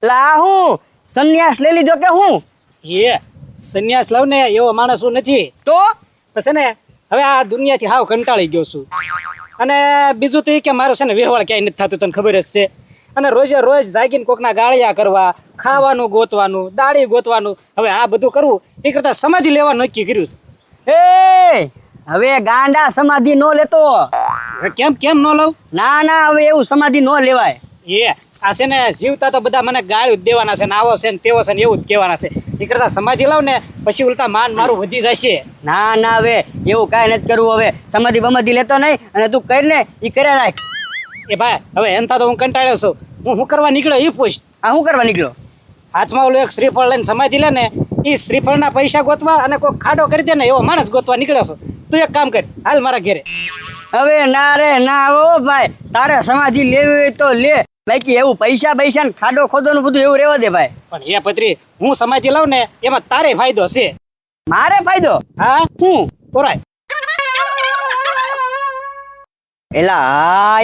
લા હું સંન્યાસ લઈ લીધો કે હું એ સંન્યાસ લઉં ને એવો માણસ હું નથી. તો પછી ને હવે આ દુનિયાથી હાવ કંટાળી ગયો છું. અને બીજું તો એ કે મારું છે ને વ્યવહાર ક્યાંય નથી થતું, તને ખબર જ છે. અને રોજે રોજ જાગીને કોકના ગાળિયા કરવા, ખાવાનું ગોતવાનું, દાળી ગોતવાનું, હવે આ બધું કરવું એ કરતા સમાધિ લેવા નક્કી કર્યું છે. એ હવે ગાંડા સમાધિ નો લેતો. હવે કેમ ન લઉં? ના ના હવે એવું સમાધિ નો લેવાય. એ આ છે ને જીવતા તો બધા મને ગાળ્યું જ દેવાના છે ને આવો છે ને તેવો છે ને એવું જ કહેવાના છે. એ કરતા સમાધિ લાવ ને પછી ઉલટા માન મારું વધી જશે. ના ના હવે એવું કાંઈ નથી કરવું. હવે સમાધિ બમાધિ લેતો નહીં અને તું કર ને એ કર્યા રાખ. એ ભાઈ હવે એનતા તો હું કંટાળ્યો છું. હું કરવા નીકળ્યો એ પૂછ. આ શું કરવા નીકળ્યો? હાથમાં ઓલું એક શ્રીફળ લઈને સમાધિ લે ને એ શ્રીફળના પૈસા ગોતવા અને કોઈ ખાડો કરી દે ને એવો માણસ ગોતવા નીકળ્યો છું. તું એક કામ કર, હાલ મારા ઘરે. હવે ના રે ના હો ભાઈ, તારે સમાધિ લેવી હોય તો લે, બાકી એવું પૈસા ને ખાડો ખોદવાનું બધું એવું રહેવા દે ભાઈ. પણ એ પત્રી હું સમાધિ લઉં ને એમાં તારે ફાયદો છે. મારે ફાયદો? હા હું કોરાય એલા હા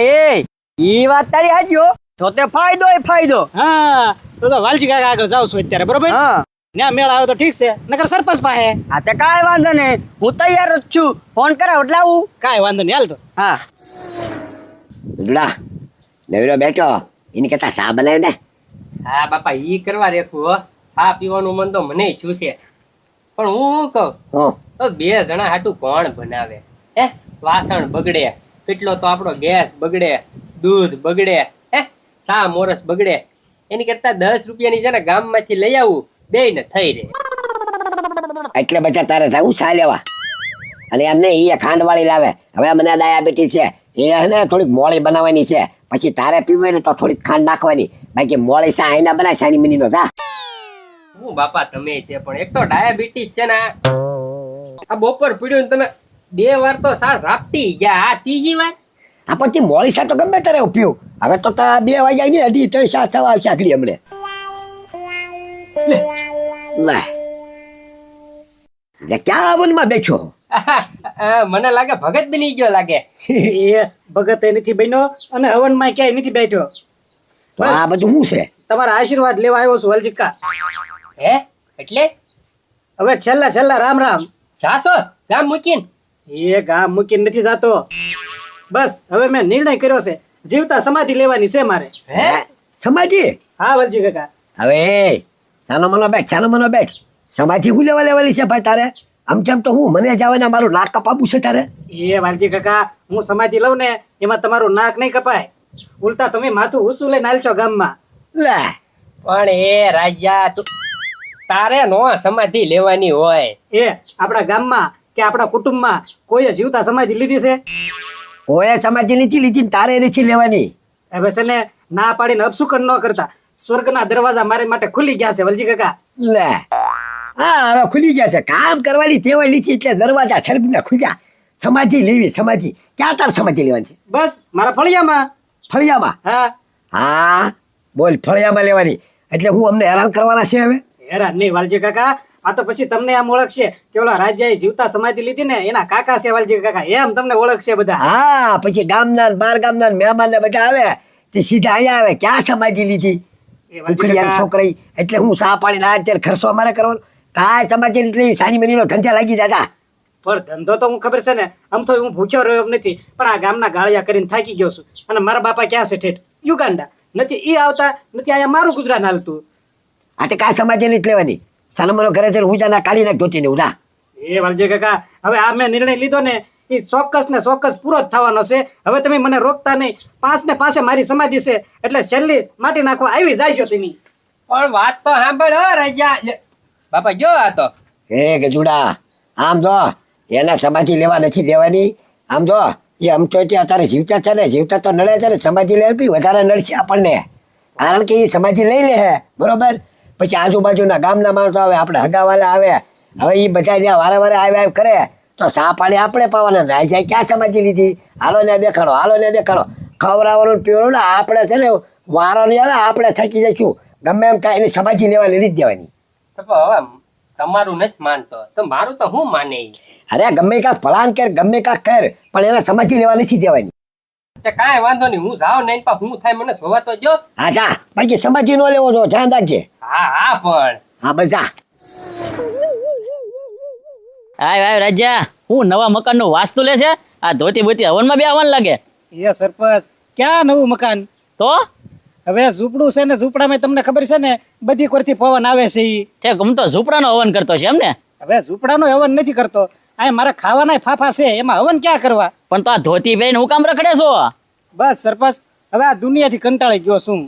ઈ વાત તારી સાચી હો. તો તે ફાયદો એ ફાયદો. હા તો વાલજી કાકા આગળ જાઉં છું અત્યારે, બરોબર? હા ત્યાં મેળ આવ્યો તો ઠીક છે, નકર સરપંચ પાસે. હા તે કાંઈ વાંધો નહીં, હું તૈયાર જ છું. ફોન કરાવ એટલે આવું. કાંઈ વાંધો નહીં, હાલ તો. હા દુડા નવીરો બેઠો એની કરતા ચા બનાવી ને. હા બાપા ઈ કરવા રેખું હો. ચા પીવાનું મન તો મને છું છે, પણ હું કહું હું તો બે જણા હાટું કોણ બનાવે? હે વાસણ બગડે, કેટલો તો આપણો ગેસ બગડે, દૂધ બગડે, હે ચા મોરસ બગડે. એની કરતા 10 રૂપિયાની છે ને ગામમાંથી લઈ આવું, બે ને થઈ રહે. એટલે બધા તારે જવું ચા લેવા. અને એમ નહીં, એ ખાંડ વાળી લાવે. હવે મને ડાયાબિટીસ છે, એ ને થોડીક મોળી બનાવવાની છે. પછી તારે પીવું હોય ને તો થોડીક ખાંડ નાખવાની. બાકી મોળી ચા આઈના બનાય સાની મિની નો જા. હું બાપા તમે તે પણ એક તો ડાયાબિટીસ છે ને આ બપોર પીડ્યું ને તમે 2 વાર તો ચા ઝાપટી ગયા, આ ત્રીજી વાર. આ પછી મોળી ચા તો ગમે તારે પીવું. હવે તો 2 વાગ્યા ની 2:30 ચા થવા આવશે આખડી હમણે. લે ક્યાં વનમાં બેઠો? મને લાગે ભગત બની ગયો લાગે. એ ભગત નથી બન્યો અને હવનમાં ક્યાંય નથી બેઠો. તો આ બધું શું છે? તમારા આશીર્વાદ લેવા આવ્યો છું વાલજીકા. હે એટલે હવે છેલ્લા રામ રામ. સાસો ગામ મૂકીને? એ ગામ મૂકીને નથી જાતો. બસ હવે મેં નિર્ણય કર્યો છે, જીવતા સમાધિ લેવાની છે મારે. હે સમાધિ? હા વાલજી કાકા. હવે ચાનો મનો બેઠ. સમાધિ હું લેવાની છે ભાઈ તારે? આમ કેમ તો હું મને જવાના મારું નાક કપાવું છે તારે? એ વાલજી કાકા હું સમાધિ લઉં ને એમાં તમારું નાક નહીં કપાય, ઉલટા તમે માથું ઊંચું લઈને હાલશો ગામમાં. લે પણ એ રાજા તું તારે નો સમાધિ લેવાની હોય. એ આપણા ગામમાં કે આપણા કુટુંબમાં કોઈએ જીવતા સમાધિ લીધી છે? કોઈ સમાધિ નથી લીધી ને તારે નથી લેવાની. હવે છે ને ના પાડીને અપશુકન ન કરતા, સ્વર્ગના દરવાજા મારી માટે ખુલી ગયા છે વાલજી કાકા. લે હા હવે ખુલી ગયા છે. કામ કરવાની ટેવ નથી એટલે દરવાજા છરબીના ખુલ્યા. સમાધિ લેવી સમાધિ. ક્યાં તાર સમાધિ લેવાની છે? બસ મારા ફળિયામાં. ફળિયામાં? હા હા બોલ, ફળિયામાં લેવાની. એટલે હું અમને હેરાન કરવાના છે હવે? હેરાન નહીં વાલજી કાકા, આ તો પછી તમને આમ ઓળખશે કે ઓલા રાજાએ જીવતા સમાધિ લીધી ને એના કાકા છે વાલજી કાકા, એમ તમને ઓળખશે બધા. હા પછી ગામના બાર ગામના મહેમાન ને બધા આવે તે સીધા અહીંયા આવે. ક્યાં સમાધિ લીધી? એ વાલજી ઉખડિયાની કાકા, છોકરી. એટલે હું સા પાણી ના અત્યારે ખર્ચો અમારે કરવાનો. કાંઈ સમાધિ નથી. સાની મનીનો ધંધા લાગી જાતા. પણ ધંધો તો હું ખબર છે ને, આમ તો હું ભૂખ્યો રહ્યો એમ નથી, પણ આ ગામના ગાળિયા કરીને થાકી ગયો છું. અને મારા બાપા ક્યાં છે? ઠેઠ યુગાંડા. નથી ઈ આવતા, નથી અહીંયા મારું ગુજરાન હાલતું. આ તે કાંઈ સમાધિ નથી લેવાની. સાનમનો ઘરે જઈને હું જાના કાઢી નાખ ધોતી ને ઉધા. એ વાલજી કાકા હવે આ મેં નિર્ણય લીધો ને એ ચોક્કસ ને ચોક્કસ પૂરો જ થવાનો છે. હવે તમે મને રોકતા નહીં. 5 ને 5 મારી સમાધિ છે, એટલે છેલ્લી માટી નાખવા આવી જાય તમે. પણ વાત તો સાંભળ હો રાજા. બાપા જો આ તો હે ગજુડા, આમ જો એને સમાધિ લેવા નથી દેવાની. આમ જો એ આમ તો અત્યારે જીવતા છે ને, જીવતા તો નડે છે ને, સમાધિ લેવી વધારે નડશે આપણને. કારણ કે એ સમાધિ લઈ લે બરોબર. પછી આજુબાજુના ગામના માણસો આવે, આપણે હગાવાલા આવે. હવે એ બધા જ્યાં વારે આવ્યા કરે તો સા પાણી આપણે પાવાના. રાજાએ ક્યાં સમાધિ લીધી? હાલો ને દેખાડો. ખવડાવવાનું પીવાનું ને આપણે છે ને વારો નહીં આવે, આપણે થાકી જઈશું. ગમે એમ થાય એની સમાધિ લેવા લીધી જ દેવાની. તો હવે તમારું નથી માનતો તો મારું તો હું માને. અરે ગમે કાંક ફલાન કર, ગમે કાંક કર, પણ એને સમાધિ લેવા નથી દેવાની. તે કાંઈ વાંધો નહીં, હું જાઉં નહીં પણ હું થાય મને જોવા તો જો. હા જા, પછી સમાધિ નો લેવો છો, ધ્યાન રાખજે. હા હા પણ હા બસ જા. આય રાજા, હું નવા મકાનનું વાસ્તુ લે છે? આ ધોતી બોતી હવનમાં બે હવન લાગે. એ સરપંચ ક્યાં નવું મકાન? તો હવે ઝૂંપડું છે ને, ઝૂંપડામાં તમને ખબર છે ને બધી કોરથી પવન આવે છે ઈ. ઠેક, હું તો ઝૂંપડાનો હવન કરતો છે એમ ને? હવે ઝૂંપડાનો હવન નથી કરતો, આ મારા ખાવાના ફાફા છે, એમાં હવન ક્યાં કરવા? પણ તો આ ધોતી પહેરીને હું કામ રખડે છો? બસ સરપંચ, હવે આ દુનિયાથી કંટાળી ગયો છું.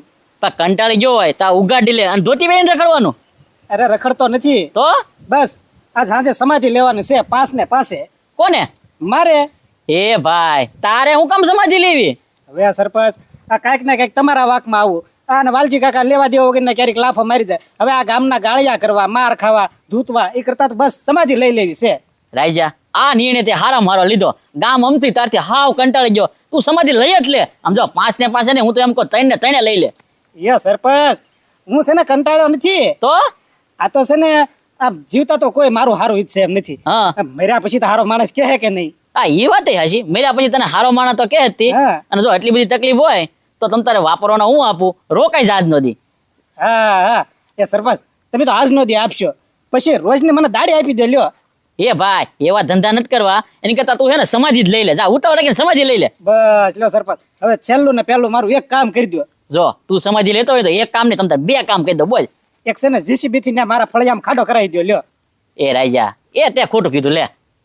પણ કંટાળી ગયો હોય તો આ ઉગાડી લે અને ધોતી પહેરીને રખડવાનું. અરે રખડતો નથી, તો બસ આ સાંજે સમાધિ લેવાની છે 5 ને 5. કોને? મારે. એ ભાઈ, તારે હું કામ સમાધિ લેવી? હવે આ સરપંચ, આ કાંઈક ને કાંઈક તમારા વાકમાં આવું. આ વાલજી કાકા લેવા દેવા વગરના ક્યારેક લાફો મારી જાય. હવે આ ગામના ગાળિયા કરવા, માર ખાવા, ધૂતવા એ કરતા તો બસ સમાધિ લઈ લેવી છે. રાજા, આ નિર્ણય તે હારા મારો લીધો. ગામ અમથી તારથી હાવ કંટાળી ગયો. તું સમાધિ લઈ જ લે. આમ જો 5 ને 5 ને હું તો એમ કહું 3 ને 3 લઈ લે. એ સરપંચ, હું છે ને કંટાળ્યો નથી. તો આ તો છે ને, આ જીવતા તો કોઈ મારું હારું ઈચ્છે એમ નથી. હા, આ મર્યા પછી તો હારો માણસ કહે કે નહીં? આ એ વાત હાશી. મેરા પછી તને હારો માણસ તો કે જ તી. હા. અને જો એટલી બધી તકલીફ હોય તો તમ તારે વાપરવાનો હું આપું, રોકાઈ જાજ નો દી. હા હા, એ સરપંચ તમે તો આજનો દી આપશો, પછી રોજને મને દાડી આપી દે લ્યો. એ ભાઈ, એવા ધંધા નથી કરવા. એની કરતા તું હે ને સમાધિ જ લઈ લે. જા, ઉતાવળ રાખીને સમાધિ લઈ લે. બસ લ્યો સરપંચ, હવે છેલ્લું ને પહેલું મારું એક કામ કરી દો. જો તું સમાધિ લેતો હોય તો એક કામ નહીં, તમ તારે 2 કામ કહી દો. બોલ. એક છે ને જીસીબી થી ને મારા ફળિયામાં ખાડો કરાવી દો લ્યો. એ રાજા, એ તે ખોટું કીધું લે.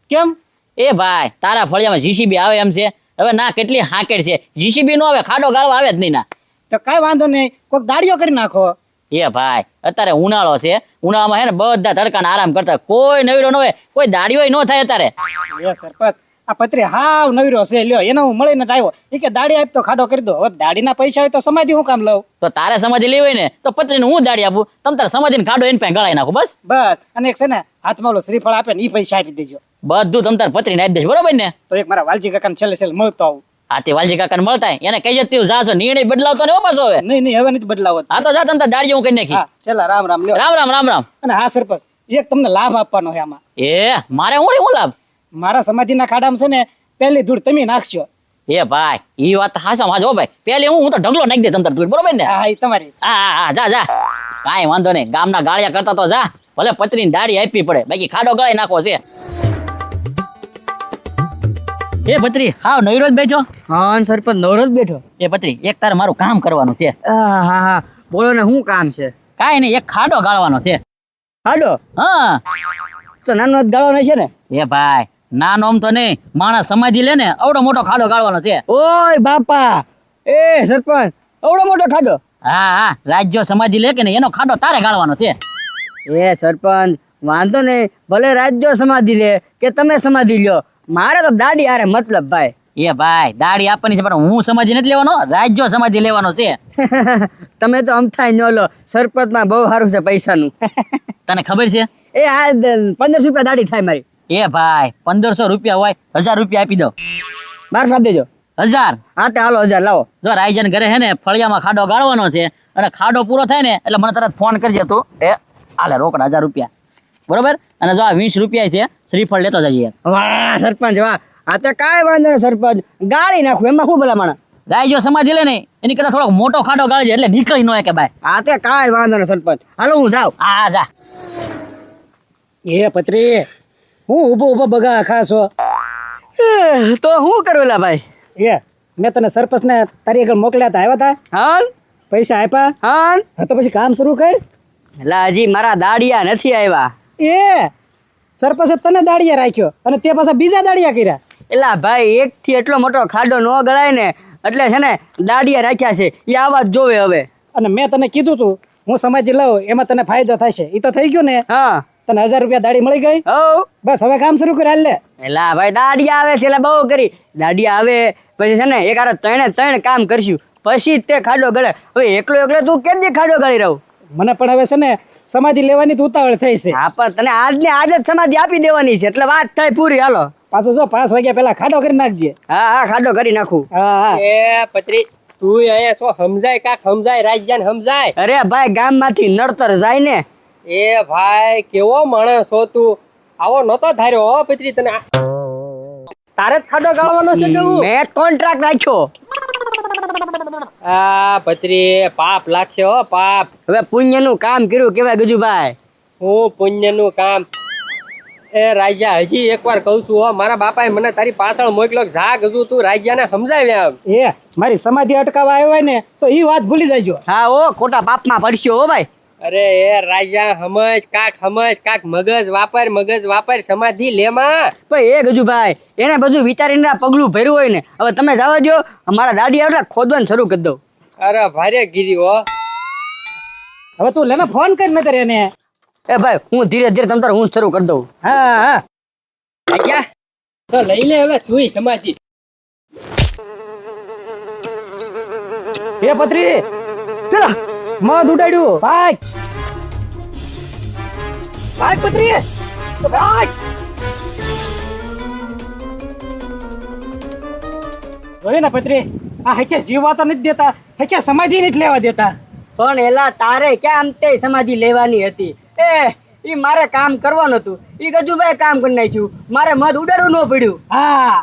કેમ? એ ભાઈ, તારા ફળિયામાં જીસીબી આવે એમ છે? હવે ના કેટલી હાકેડ છે, જીસીબી નો આવે, ખાડો ગાળવા આવે જ નહીં ના. તો કાંઈ વાંધો નહીં, કોઈક દાડીઓ કરી નાખો. એ ભાઈ, અત્યારે ઉનાળો છે, ઉનાળામાં હે ને બધા તડકાને આરામ કરતા હોય. કોઈ નવીરો ન હોય, કોઈ દાડીઓ ન થાય અત્યારે. એ સરપંચ, આ પત્રી હાવ નવીરો છે લ્યો, એને હું મળીને જ આવ્યો. એ કે દાડી આપ તો ખાડો કરી દો. હવે દાડીના પૈસા હોય તો સમાધિ હું કામ લઉં? તો તારે સમાધિ લેવી હોય ને તો પત્રીને હું દાડી આપું, તમ તારે સમાધિને ખાડો એને પાસે ગળાઈ નાખું. બસ બસ, અને એક છે ને હાથમાં ઓલું શ્રીફળ આપે ને એ પૈસા આપી દેજો. બધું તમ તારે પત્રીને આપી દેશ, બરોબર ને? તો એક મારા વાલજી કાકાને છેલ્લે છેલ્લે મળતો આવું. આ તે વાલજી કાકાને મળતા હોય, એને કહી જતી જાશો, નિર્ણય બદલાવતો ને પાછો હવે. નહીં નહીં, હવે નથી બદલાવો. હા તો જા, તમ તારે દાડીઓ હું કરી નાખી. હા છેલ્લા રામ રામ લ્યો. રામ રામ રામ રામ. અને હા સરપંચ, એક તમને લાભ આપવાનો છે આમાં. એ મારે હું લાભ? મારા સમાધિના ખાડામાં છે ને પહેલી ધૂળ તમે નાખશો. એ ભાઈ, ઈ વાત હાસા માં જો ભાઈ, પેલી હું તો ઢગલો નાખી દે તમ તારે, બરોબર ને? હા એ તમારી. હા હા, જા જા, કાંઈ વાંધો નહીં. ગામના ગાળિયા કરતા તો જા, ભલે પત્રીની દાડી આપવી પડે, બાકી ખાડો ગળાઈ નાખો છે. એ પત્રી, હાવ નવીરો જ બેઠો? હા સરપંચ, નવરો જ બેઠો. એ પત્રી, એક તારે મારું કામ કરવાનું છે. હા હા હા, બોલો ને, શું કામ છે? કાંઈ નહીં, એક ખાડો ગાળવાનો છે. ખાડો? હા તો નાનો જ ગાળવાનો છે ને? એ ભાઈ, નાનો આમ તો નહીં, માણસ સમાધિ લે ને આવડો મોટો ખાડો ગાળવાનો છે. ઓય બાપા, એ સરપંચ, આવડો મોટો ખાડો? હા હા, રાજ્યો સમાધિ લે કે ને એનો ખાડો તારે ગાળવાનો છે. એ સરપંચ, વાંધો નહીં, ભલે રાજ્યો સમાધિ લે કે તમે સમાધિ લ્યો, મારે તો દાડી આરે મતલબ ભાઈ. એ ભાઈ, દાડી આપવાની છે પણ હું સમાધિ નથી લેવાનો, રાજ્યો સમાધિ લેવાનો છે. તમે તો અમથાય ન લો, સરપંચમાં બહુ સારું છે પૈસાનું. તને ખબર છે? એ આ 1500 રૂપિયા દાડી થાય મારી. એ ભાઈ, 1500 રૂપિયા હોય, 1000 રૂપિયા આપી દો. 1200 આપી દેજો. 1000? હા તે હાલો 1000 લાવો. જો રાયજન ઘરે હે ને ફળિયામાં ખાડો ગાળવાનો છે, અને ખાડો પૂરો થાય ને એટલે મને તરત ફોન કરજે તું. એ હાલે રોકડા 1000 રૂપિયા, બરોબર? અને જો આ 20 રૂપિયા છે, શ્રીફળ લેતો જઈએ. વાહ સરપંચ વાહ, આ તો કાંઈ વાંધો નહીં સરપંચ, ગાળી નાખું એમાં શું ભલામણ. રાયજો સમાધિ લે ને એની કરતા થોડોક મોટો ખાડો ગાળજે એટલે નીકળી ન હોય કે ભાઈ. આ તે કાંઈ વાંધો નહીં સરપંચ, હાલો હું જાઉં. હા જા. એ પત્રી, હું ઊભો ઊભો બગા ખાશો? તો શું કરેલા ભાઈ? એ મેં તને સરપંચને તારી આગળ મોકલ્યા હતા, આવ્યા હતા? હા પૈસા આપ્યા? હા. હા તો પછી કામ શરૂ કર. એટલે હજી મારા દાડિયા નથી આવ્યા. એ સરપંચે તને દાડિયા રાખ્યો અને તે પાછા બીજા દાડિયા કર્યા. એલા ભાઈ, એક થી એટલો મોટો ખાડો ન ગળાય ને, એટલે છે ને દાડિયા રાખ્યા છે, એ આવા જ જોવે હવે. અને મેં તને કીધું તું હું સમાધિ લઉં એમાં તને ફાયદો થશે, એ તો થઈ ગયું ને? હા. તને 1000 રૂપિયા દાડી મળી ગઈ. હો. બસ હવે કામ શરૂ કરી, હાલ લે. એલા ભાઈ, દાડિયા આવે છે એટલે બહુ કરી. દાડિયા આવે પછી છે ને એક આરે 3 કામ કરશું, પછી જ તે ખાડો ગળે. હવે એકલો તું કેમ દી ખાડો ગળી રહું? મને પણ હવે છે ને સમાધિ લેવાની તો ઉતાવળ થઈ છે. હા, પણ તને આજ ને આજ જ સમાધિ આપી દેવાની છે, એટલે વાત થાય પૂરી. હાલો પાછું જો 5 વાગ્યા પહેલા ખાડો કરી નાખજે. હા હા, ખાડો કરી નાખું. હા હા. એ પત્રી, તું અહીંયા શું સમજાય? કાક સમજાય, રાજ્યાને સમજાય. અરે ભાઈ, ગામમાંથી નડતર જાય ને. એ ભાઈ, કેવો માણસ હો તું, આવો નતો ધાર્યો હો પત્રી તને. તારે જ ખાડો ગાળવાનો છે કે હું? મેં કોન્ટ્રાક્ટ રાખ્યો. આ ભત્રી પાપ લાગશે હો પાપ. હવે પુણ્યનું કામ કર્યું કેવાય ગજુભાઈ. હું પુણ્યનું કામ. એ રાજા હજી એકવાર કહું છું હો, મારા બાપાએ મને તારી પાછળ મોકલો કે જા ગજુ તું રાજાને સમજાવે આમ. એ મારી સમાધિ અટકાવવા આવ્યો હોય ને તો એ વાત ભૂલી જાયજો. હા ઓ ખોટા પાપમાં પડશો હો ભાઈ. અરે એ રાજા સમજ કાક મગજ વાપર સમાધિ લેમાં. પણ એ ગજુભાઈ એને બધું વિચારીને આ પગલું ભર્યું હોય ને. હવે તમે જવા દો, અમારા દાદી આવે એટલે ખોદવાનું શરૂ કરી દઉં. અરે ભારે ગીરી હો. હવે તું લેને ફોન કરી નતર એને. એ ભાઈ હું ધીરે ધીરે તમ તાર હું શરૂ કરી દઉં. હા હા રાજા તો લઈ લે હવે તુંય સમાધિ. એ પત્રી પેલા મધ ઉડાડ્યું ભાગ ભાગ પત્રી ભાગ. જોયું ને પત્રી આ હકે જીવવા તો નથી દેતા, હકે સમાધિ નથી લેવા દેતા. પણ એલા તારે ક્યાં આમ તે સમાધિ લેવાની હતી? ઈ મારે કામ કરવાનું હતું, ઈ ગજુભાઈ કામ કરી નાખ્યું, મારે મધ ઉડાડવું ન પડ્યું. હા